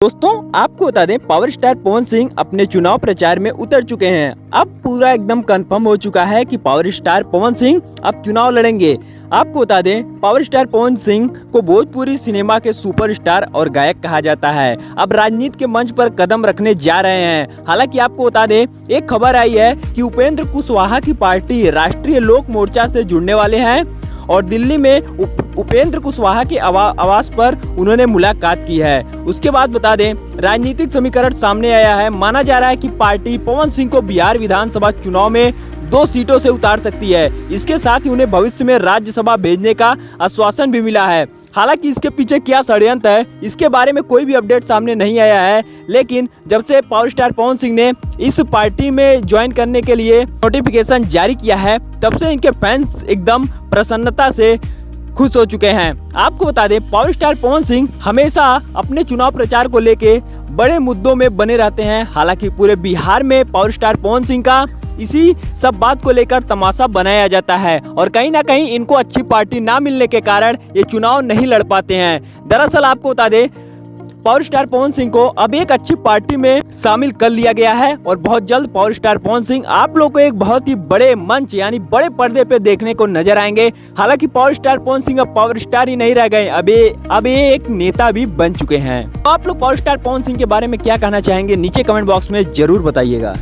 दोस्तों आपको बता दें पावर स्टार पवन सिंह अपने चुनाव प्रचार में उतर चुके हैं। अब पूरा एकदम कंफर्म हो चुका है कि पावर स्टार पवन सिंह अब चुनाव लड़ेंगे। आपको बता दें पावर स्टार पवन सिंह को भोजपुरी सिनेमा के सुपरस्टार और गायक कहा जाता है। अब राजनीति के मंच पर कदम रखने जा रहे हैं। हालांकि आपको बता दें एक खबर आई है कि उपेंद्र कुशवाहा की पार्टी राष्ट्रीय लोक मोर्चा से जुड़ने वाले हैं और दिल्ली में उपेंद्र कुशवाहा के आवास पर उन्होंने मुलाकात की है। उसके बाद बता दें राजनीतिक समीकरण सामने आया है। माना जा रहा है कि पार्टी पवन सिंह को बिहार विधानसभा चुनाव में 2 सीटों से उतार सकती है। इसके साथ ही उन्हें भविष्य में राज्यसभा भेजने का आश्वासन भी मिला है। हालांकि इसके पीछे क्या षड्यंत्र है इसके बारे में कोई भी अपडेट सामने नहीं आया है, लेकिन जब से पावर स्टार पवन सिंह ने इस पार्टी में ज्वाइन करने के लिए नोटिफिकेशन जारी किया है तब से इनके फैंस एकदम प्रसन्नता से खुश हो चुके हैं। आपको बता दें पावर स्टार पवन सिंह हमेशा अपने चुनाव प्रचार को लेके बड़े मुद्दों में बने रहते हैं। हालांकि पूरे बिहार में पावर स्टार पवन सिंह का इसी सब बात को लेकर तमाशा बनाया जाता है और कहीं ना कहीं इनको अच्छी पार्टी ना मिलने के कारण ये चुनाव नहीं लड़ पाते हैं। दरअसल आपको बता दें पावर स्टार पवन सिंह को अब एक अच्छी पार्टी में शामिल कर लिया गया है और बहुत जल्द पावर स्टार पवन सिंह आप लोग को एक बहुत ही बड़े मंच यानी बड़े पर्दे पे देखने को नजर आएंगे। हालांकि पावर स्टार पवन सिंह अब पावर स्टार ही नहीं रह गए, अब ये एक नेता भी बन चुके हैं। तो आप लोग पावर स्टार पवन सिंह के बारे में क्या कहना चाहेंगे नीचे कमेंट बॉक्स में जरूर बताइएगा।